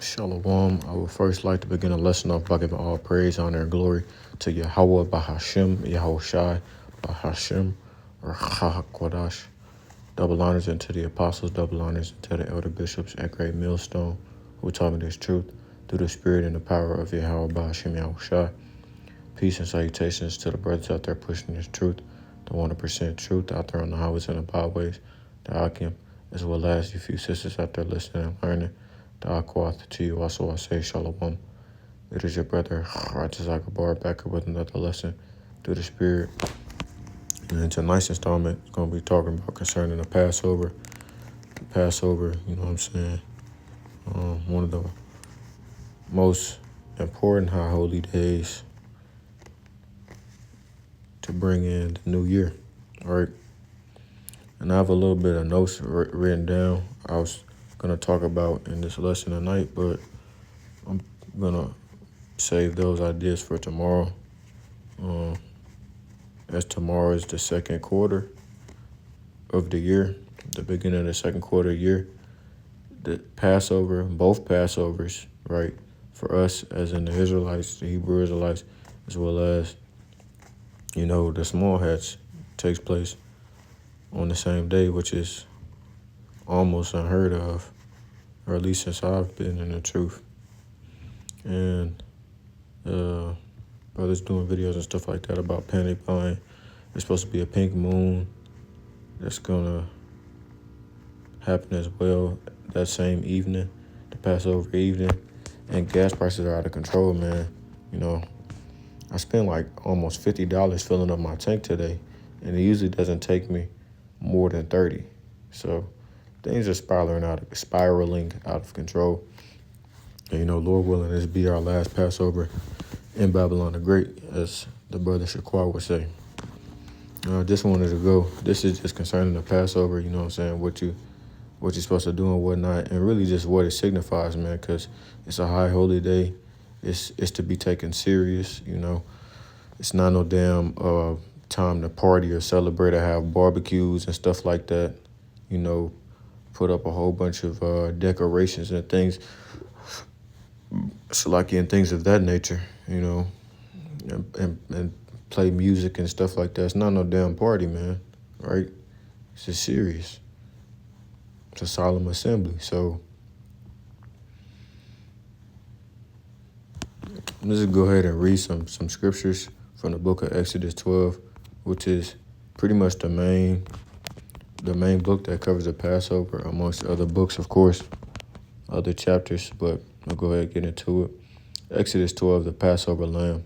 Shalom. I would first like to begin a lesson off by giving all praise, honor, and glory to Yahweh Bahashem, Yahweh Shai, Bahashem, or Kodash. Double honors into the apostles, double honors into the elder bishops at Great Millstone, who taught me this truth through the spirit and the power of Yahweh Bahashem, Yahweh Shai. Peace and salutations to the brothers out there pushing this truth, the 100% truth out there on the highways and the byways, the Akim, as well as you few sisters out there listening and learning. The Aquath to you also I say Shalom. It is your brother Righteous Akabar back up with another lesson through the spirit. And tonight's installment is going to be talking about concerning the Passover. The Passover, you know what I'm saying? One of the most important high holy days to bring in the new year, all right? And I have a little bit of notes written down I was going to talk about in this lesson tonight, but I'm going to save those ideas for tomorrow. As tomorrow is the second quarter of the year, the beginning of the second quarter of the year, the Passover, both Passovers, right, for us as in the Israelites, the Hebrew Israelites, as well as, you know, the small hats takes place on the same day, which is almost unheard of, or at least since I've been in the truth. And brothers doing videos and stuff like that about panic buying. There's supposed to be a pink moon that's gonna happen as well that same evening, the Passover evening. And gas prices are out of control, man. You know, I spent like almost $50 filling up my tank today, and it usually doesn't take me more than 30. So things are spiraling out of control. And, you know, Lord willing, this be our last Passover in Babylon the Great, as the brother Shaquar would say. I just wanted to go. This is just concerning the Passover, you know what I'm saying, what you're supposed to do and whatnot, and really just what it signifies, man, because it's a high holy day. It's to be taken serious, you know. It's not no damn time to party or celebrate or have barbecues and stuff like that, you know, put up a whole bunch of decorations and things, Salaki and things of that nature, you know, and play music and stuff like that. It's not no damn party, man, right? It's just serious. It's a solemn assembly. So let's just go ahead and read some scriptures from the book of Exodus 12, which is pretty much the main book that covers the Passover, amongst other books, of course, other chapters, but I'll go ahead and get into it. Exodus 12, the Passover lamb,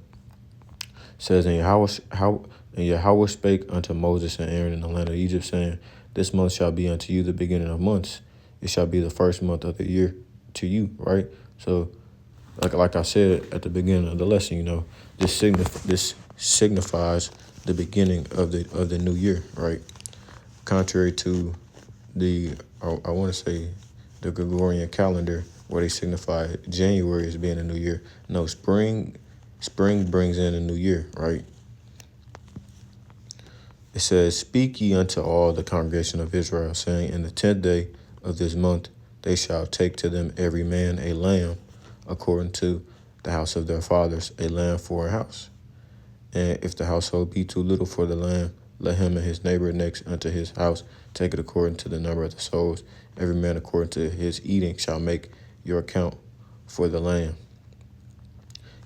says, And Yahweh spake unto Moses and Aaron in the land of Egypt, saying, This month shall be unto you the beginning of months. It shall be the first month of the year to you, right? So, like I said at the beginning of the lesson, you know, this signifies the beginning of the new year, right? Contrary to I want to say the Gregorian calendar, where they signify January as being a new year. No, spring brings in a new year, right? It says, Speak ye unto all the congregation of Israel, saying, In the 10th day of this month they shall take to them every man a lamb, according to the house of their fathers, a lamb for a house. And if the household be too little for the lamb, let him and his neighbor next unto his house take it according to the number of the souls. Every man according to his eating shall make your account for the lamb.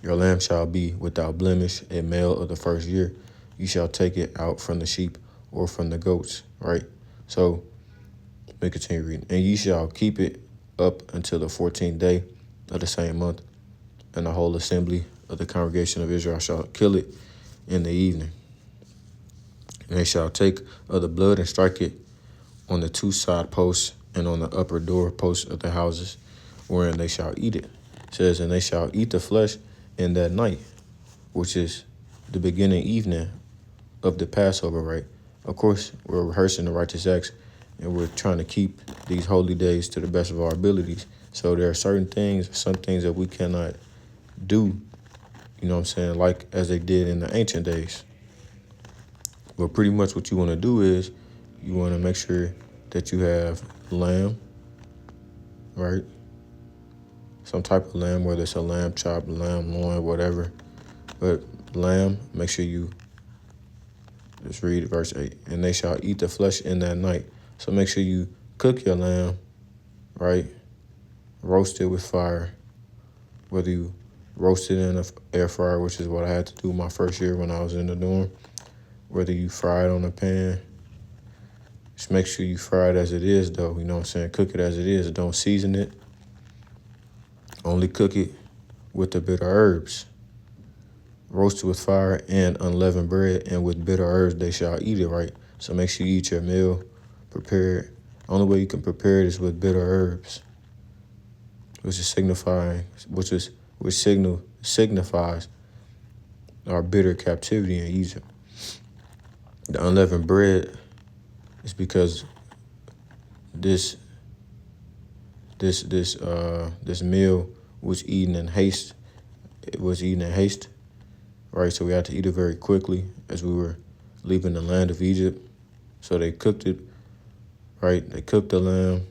Your lamb shall be without blemish, a male of the first year. You shall take it out from the sheep or from the goats, right? So, let me continue reading. And ye shall keep it up until the 14th day of the same month, and the whole assembly of the congregation of Israel shall kill it in the evening. And they shall take of the blood and strike it on the two side posts and on the upper door posts of the houses, wherein they shall eat it. It says, And they shall eat the flesh in that night, which is the beginning evening of the Passover, right? Of course, we're rehearsing the righteous acts, and we're trying to keep these holy days to the best of our abilities. So there are some things that we cannot do, you know what I'm saying, like as they did in the ancient days. But pretty much what you want to do is you want to make sure that you have lamb, right? some type of lamb, whether it's a lamb chop, lamb loin, whatever. But lamb, make sure you just read verse 8. And they shall eat the flesh in that night. So make sure you cook your lamb, right? Roast it with fire. Whether you roast it in an air fryer, which is what I had to do my first year when I was in the dorm. Whether you fry it on a pan. Just make sure you fry it as it is, though. You know what I'm saying? Cook it as it is. Don't season it. Only cook it with the bitter herbs. Roast it with fire and unleavened bread, and with bitter herbs they shall eat it, right? So make sure you eat your meal prepared. Only way you can prepare it is with bitter herbs, which signifies our bitter captivity in Egypt. The unleavened bread is because this meal was eaten in haste. It was eaten in haste, right? So we had to eat it very quickly as we were leaving the land of Egypt. So they cooked it, right? They cooked the lamb.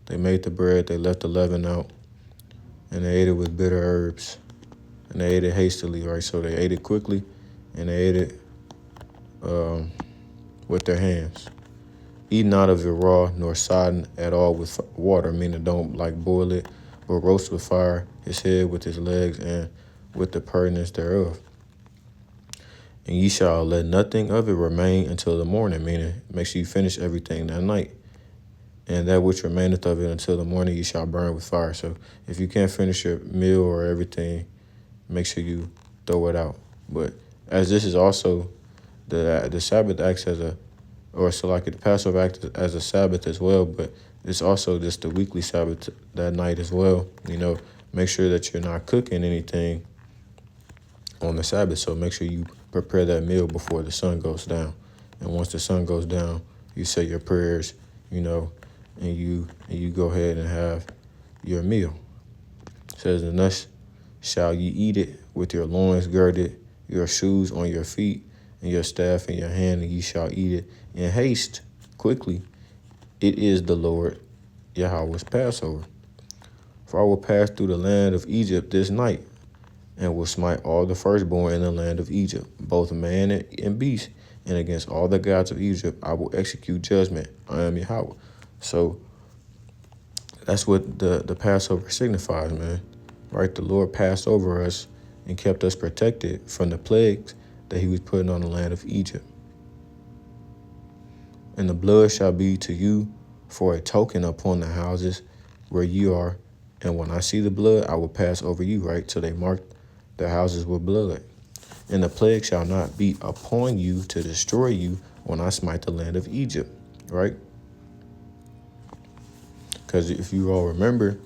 They made the bread. They left the leaven out. And they ate it with bitter herbs. And they ate it hastily, right? So they ate it quickly, and they ate it with their hands. Eat not of it raw, nor sodden at all with water, meaning don't boil it, but roast with fire his head with his legs and with the purtenance thereof. And ye shall let nothing of it remain until the morning, meaning make sure you finish everything that night. And that which remaineth of it until the morning ye shall burn with fire. So if you can't finish your meal or everything, make sure you throw it out. But as this is also the Sabbath acts as the Passover acts as a Sabbath as well, but it's also just the weekly Sabbath that night as well. Make sure that you're not cooking anything on the Sabbath. So make sure you prepare that meal before the sun goes down. And once the sun goes down, you say your prayers, and you go ahead and have your meal. It says, and thus shall ye eat it with your loins girded, your shoes on your feet, and your staff in your hand, and ye shall eat it in haste, quickly. It is the Lord Yahweh's Passover. For I will pass through the land of Egypt this night, and will smite all the firstborn in the land of Egypt, both man and beast, and against all the gods of Egypt I will execute judgment. I am Yahweh. So that's what the Passover signifies, man. Right? The Lord passed over us and kept us protected from the plagues that he was putting on the land of Egypt. And the blood shall be to you for a token upon the houses where you are. And when I see the blood, I will pass over you, right? So they marked their houses with blood. And the plague shall not be upon you to destroy you when I smite the land of Egypt, right? Because if you all remember,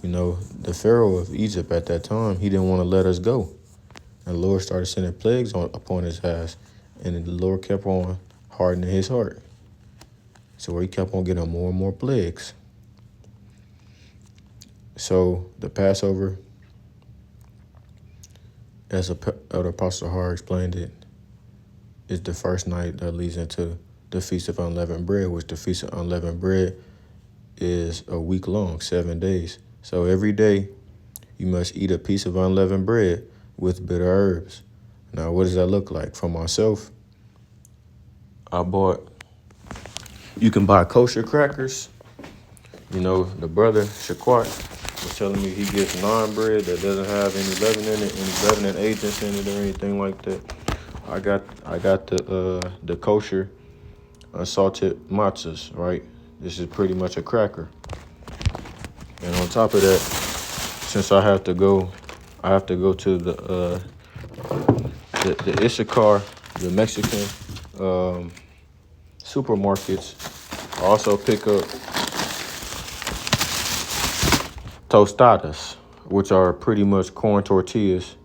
the Pharaoh of Egypt at that time, he didn't want to let us go. And the Lord started sending plagues upon his ass. And the Lord kept on hardening his heart. So he kept on getting more and more plagues. So the Passover, as Elder Apostle Har explained it, is the first night that leads into the Feast of Unleavened Bread, which the Feast of Unleavened Bread is a week long, 7 days. So every day you must eat a piece of unleavened bread with bitter herbs. Now, what does that look like? For myself, you can buy kosher crackers. The brother, Shaquat, was telling me he gets naan bread that doesn't have any leaven in it, any leavening agents in it or anything like that. I got the kosher unsalted matzahs, right? This is pretty much a cracker. And on top of that, since I have to go to the Issachar, the Mexican supermarkets. I also pick up tostadas, which are pretty much corn tortillas,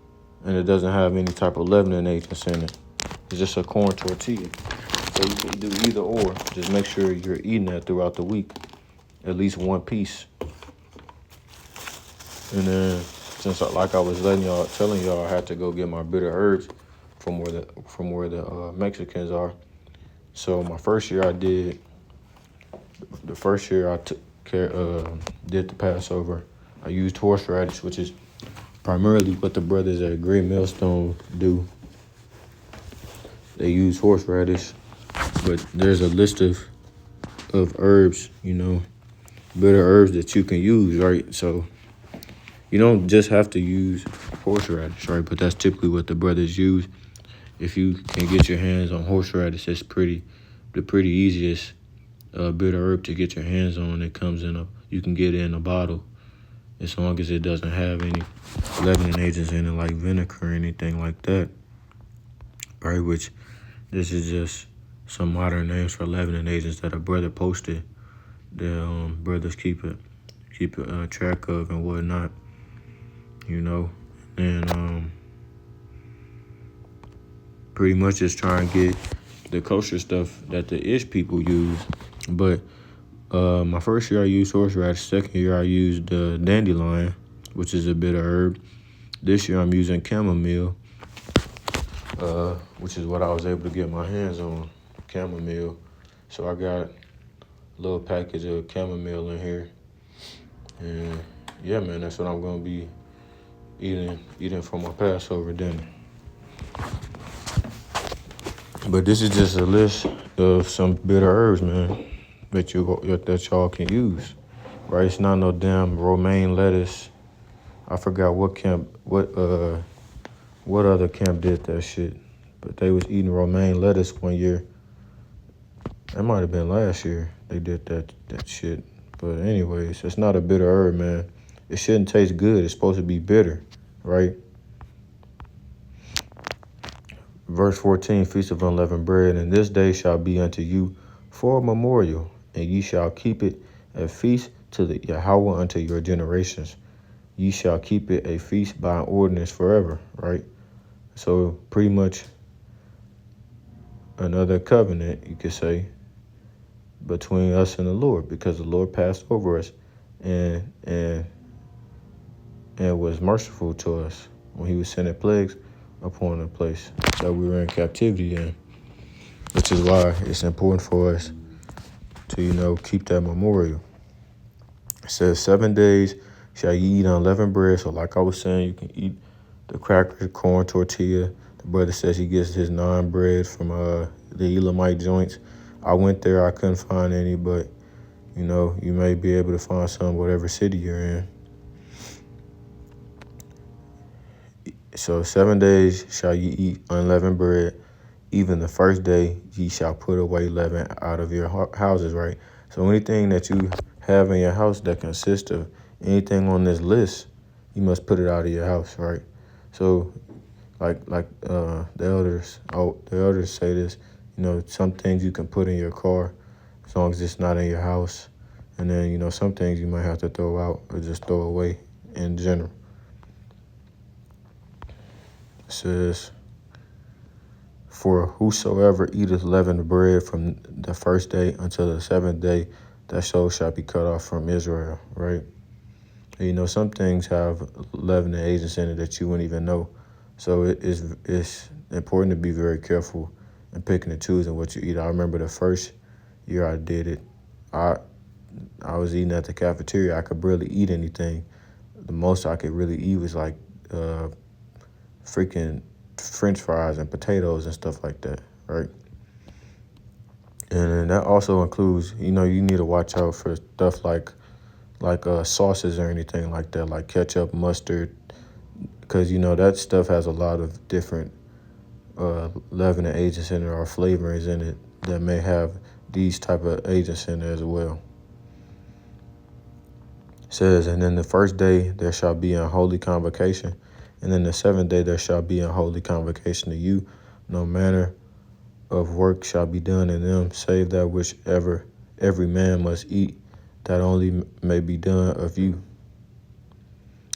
and it doesn't have any type of leavening agents in it. It's just a corn tortilla. So you can do either or. Just make sure you're eating that throughout the week, at least one piece. And then, since like I was telling y'all, I had to go get my bitter herbs from where the Mexicans are. So my first year did the Passover I used horseradish, which is primarily what the brothers at Great Millstone do. They use horseradish, but there's a list of herbs, bitter herbs that you can use, right? So you don't just have to use horseradish, right? But that's typically what the brothers use. If you can get your hands on horseradish, it's the pretty easiest bitter herb to get your hands on. It comes you can get it in a bottle, as long as it doesn't have any leavening agents in it, like vinegar or anything like that, right? Which this is just some modern names for leavening agents that a brother posted. The brothers keep it track of and whatnot, and pretty much just try and get the kosher stuff that the Ish people use. But my first year I used horseradish. Second year I used dandelion, which is a bitter herb. This year I'm using chamomile, which is what I was able to get my hands on, chamomile. So I got a little package of chamomile in here. And yeah, man, that's what I'm going to be eating for my Passover dinner. But this is just a list of some bitter herbs, man, that y'all can use, right? It's not no damn romaine lettuce. I forgot what other camp did that shit, but they was eating romaine lettuce one year. That might have been last year they did that shit. But anyways, it's not a bitter herb, man. It shouldn't taste good. It's supposed to be bitter, right? Verse 14, Feast of Unleavened Bread. And this day shall be unto you for a memorial, and ye shall keep it a feast to the Yahweh unto your generations. Ye shall keep it a feast by an ordinance forever, right? So pretty much another covenant, you could say, between us and the Lord, because the Lord passed over us and was merciful to us when he was sending plagues upon the place that we were in captivity in, which is why it's important for us to, keep that memorial. It says 7 days shall ye eat unleavened bread. So like I was saying, you can eat the crackers, corn, tortilla. The brother says he gets his naan bread from the Elamite joints. I went there, I couldn't find any, but you may be able to find some whatever city you're in. So 7 days shall ye eat unleavened bread. Even the first day ye shall put away leaven out of your houses, right? So anything that you have in your house that consists of anything on this list, you must put it out of your house, right? So like the elders say this, some things you can put in your car as long as it's not in your house. And then, some things you might have to throw out or just throw away in general. It says, for whosoever eateth leavened bread from the first day until the seventh day, that soul shall be cut off from Israel, right? And, some things have leavening agents in it that you wouldn't even know. So it's important to be very careful in picking and choosing what you eat. I remember the first year I did it, I was eating at the cafeteria. I could barely eat anything. The most I could really eat was like freaking French fries and potatoes and stuff like that, right? And that also includes, you need to watch out for stuff like sauces or anything like that, like ketchup, mustard, because that stuff has a lot of different leavening agents in it or flavorings in it that may have these type of agents in there as well. It says, and then the first day there shall be an holy convocation, and then the seventh day there shall be a holy convocation to you. No manner of work shall be done in them, save that whichever every man must eat, that only may be done of you.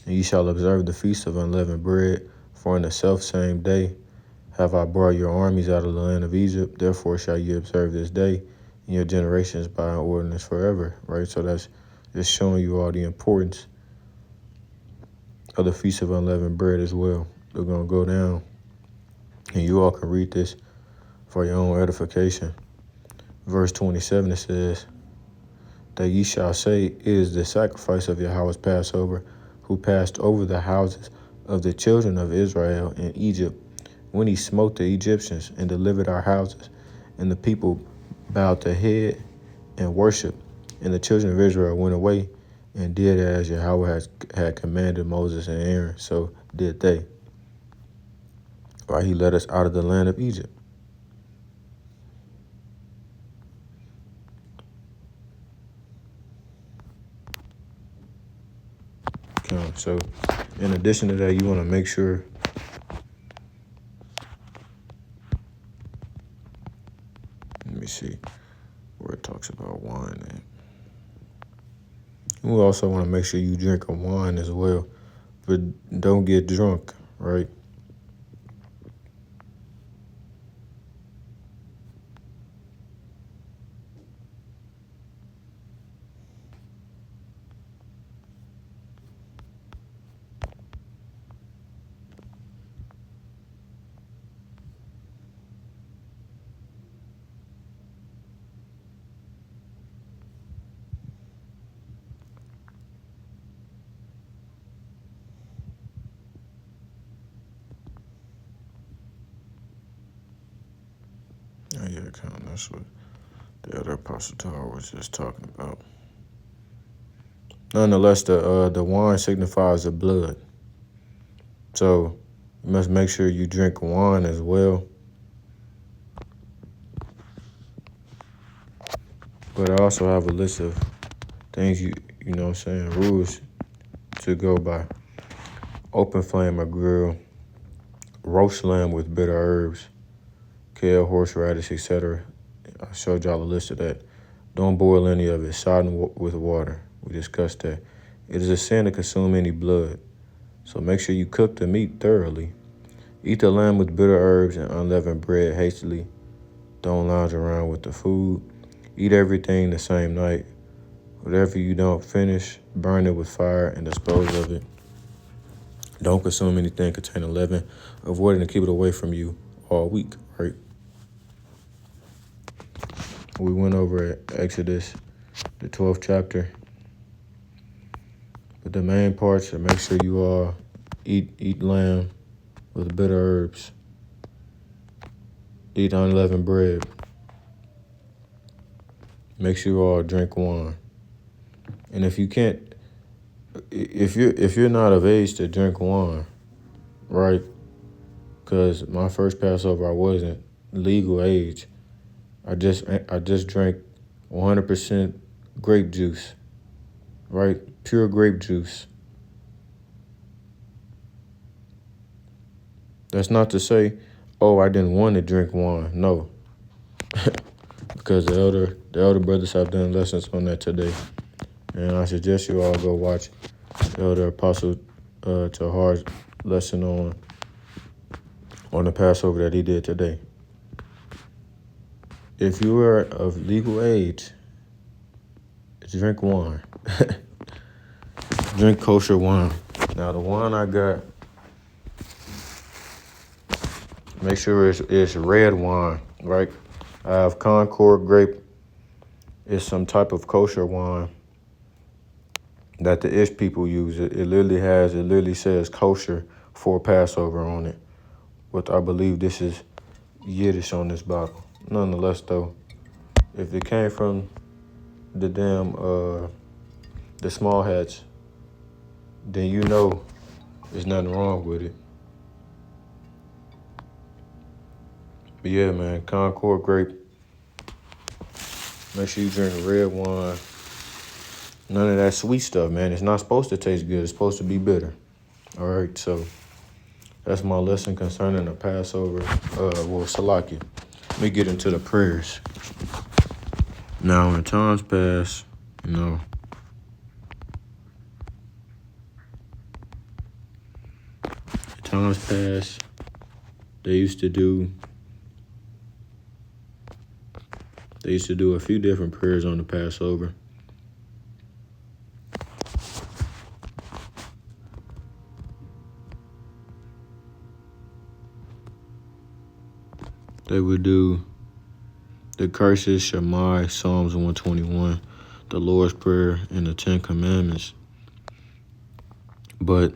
And ye shall observe the feast of unleavened bread, for in the selfsame day have I brought your armies out of the land of Egypt. Therefore shall ye observe this day in your generations by an ordinance forever, right? So that's just showing you all the importance of the Feast of Unleavened Bread as well. They're going to go down, and you all can read this for your own edification. Verse 27, it says, that ye shall say, It is the sacrifice of Yahweh's Passover, who passed over the houses of the children of Israel in Egypt, when he smote the Egyptians and delivered our houses. And the people bowed their head and worshiped. And the children of Israel went away and did as Yahweh had commanded Moses and Aaron, so did they. Right, he led us out of the land of Egypt. Okay, so in addition to that, you want to make sure let me see where it talks about wine at. We also want to make sure you drink a wine as well, but don't get drunk, right? Oh yeah, kind of. That's what the other Apostle Paul was just talking about. Nonetheless, the wine signifies the blood, so you must make sure you drink wine as well. But I also have a list of things you know what I'm saying, rules to go by. Open flame or grill, roast lamb with bitter herbs, kale, horseradish, etc. I showed y'all a list of that. Don't boil any of it. Sodden with water. We discussed that. It is a sin to consume any blood, so make sure you cook the meat thoroughly. Eat the lamb with bitter herbs and unleavened bread hastily. Don't lounge around with the food. Eat everything the same night. Whatever you don't finish, burn it with fire and dispose of it. Don't consume anything containing leaven. Avoid it and keep it away from you all week, right? We went over Exodus, the 12th chapter. But the main parts are make sure you all eat lamb with bitter herbs. Eat unleavened bread. Make sure you all drink wine. And if you can't, if you're not of age to drink wine, right? Because my first Passover, I wasn't legal age. I just drank 100% grape juice, right? Pure grape juice. That's not to say, oh, I didn't want to drink wine. No, because the elder brothers have done lessons on that today, and I suggest you all go watch the elder Apostle Tahar's lesson on the Passover that he did today. If you are of legal age, drink wine. Drink kosher wine. Now the wine I got, make sure it's red wine, right? I have Concord grape. It's some type of kosher wine that the Ish people use. It literally says kosher for Passover on it. But I believe this is Yiddish on this bottle. Nonetheless, though, if it came from the the small hats, then you know there's nothing wrong with it. But yeah, man, Concord grape. Make sure you drink red wine. None of that sweet stuff, man. It's not supposed to taste good. It's supposed to be bitter. All right, so that's my lesson concerning the Passover. Salaki. Let me get into the prayers. Now, in times past, they used to do a few different prayers on the Passover. They would do the curses, Shammai, Psalms 121, the Lord's Prayer and the Ten Commandments. But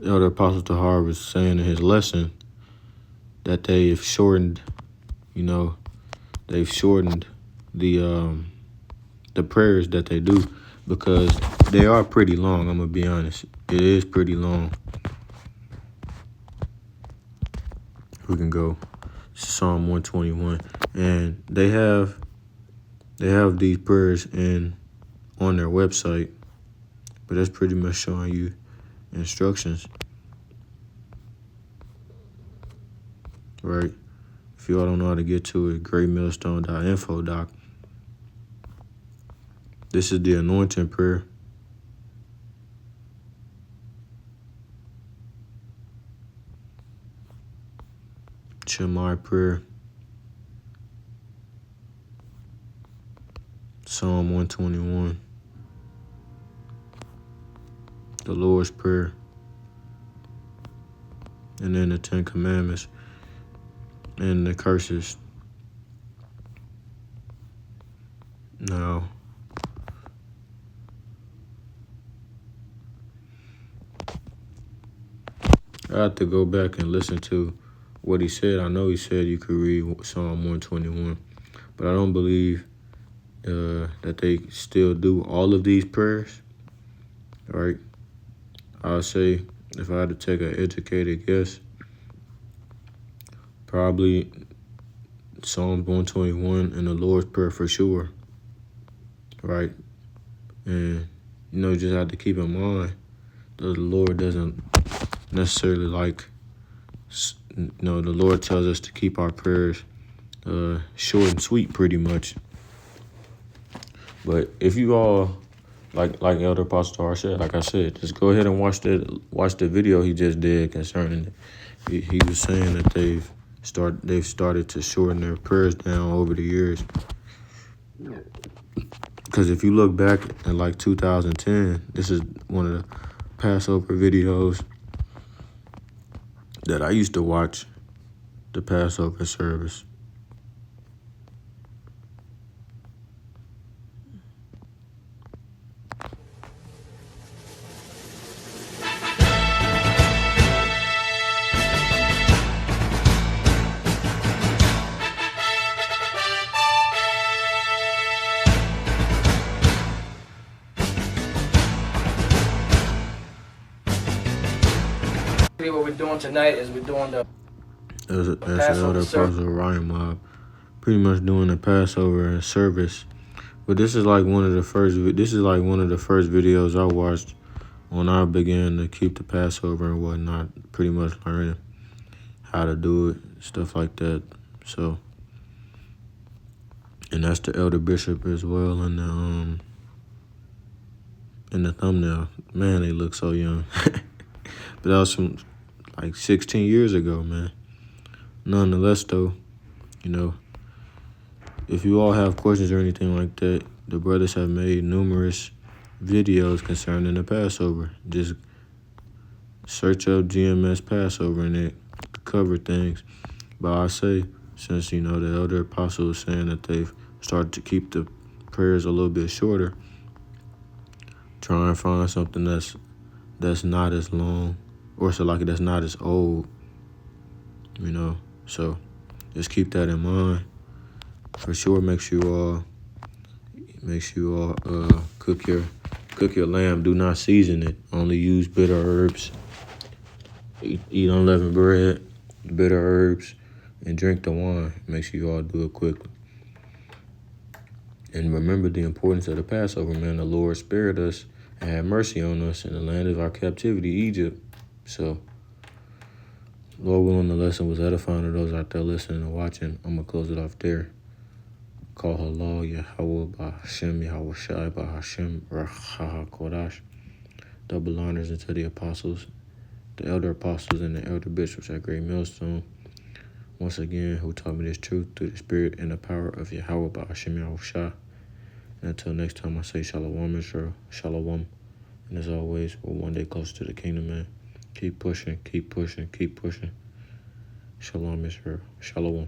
Elder Apostle Tahar was saying in his lesson that they've shortened the prayers that they do, because they are pretty long. I'm gonna be honest, it is pretty long. We can go Psalm 121, and they have these prayers on their website, but that's pretty much showing you instructions, right? If you all don't know how to get to it, greatmillstone.info, doc. This is the anointing prayer. Shemai prayer. Psalm 121. The Lord's Prayer. And then the Ten Commandments and the curses. Now, I have to go back and listen to what he said. I know he said you could read Psalm 121, but I don't believe that they still do all of these prayers, right? I'll say, if I had to take an educated guess, probably Psalm 121 and the Lord's Prayer for sure, right? And, you just have to keep in mind that the Lord doesn't necessarily the Lord tells us to keep our prayers short and sweet pretty much. But if you all, like Elder Apostle Tahar said, like I said, just go ahead and watch the video he just did concerning it. He was saying that they've started to shorten their prayers down over the years. Because if you look back at 2010, this is one of the Passover videos that I used to watch, the Passover service. What we're doing tonight is we're doing the Elder Apostle Ryan Mob, pretty much doing the Passover service. But this is one of the first videos I watched when I began to keep the Passover and whatnot, pretty much learning how to do it, stuff like that. So, and that's the Elder Bishop as well in the thumbnail. Man, they look so young. But that was from 16 years ago, man. Nonetheless, though, if you all have questions or anything like that, the brothers have made numerous videos concerning the Passover. Just search up GMS Passover and it cover things. But I say, since, the Elder Apostle is saying that they've started to keep the prayers a little bit shorter, try and find something that's not as long, or that's not as old, So just keep that in mind. For sure, make sure you all cook your lamb. Do not season it. Only use bitter herbs. Eat unleavened bread, bitter herbs, and drink the wine. Make sure you all do it quickly. And remember the importance of the Passover, man. The Lord spared us and had mercy on us in the land of our captivity, Egypt. So, Lord willing, the lesson was edifying to those out there listening and watching. I'm going to close it off there. Call Allah, Yahweh, Ba'Hashem, Yahweh Shai, Ba'Hashem, Rachaha Kodash. Double honors unto the apostles, the elder apostles, and the elder bishops at Great Millstone. Once again, who taught me this truth through the spirit and the power of Yahweh, Ba'Hashem, Yahweh Shai. And until next time, I say Shalom, Israel, Shalom. And as always, we're one day closer to the kingdom, man. Keep pushing, keep pushing, keep pushing. Shalom, Israel, Shalom.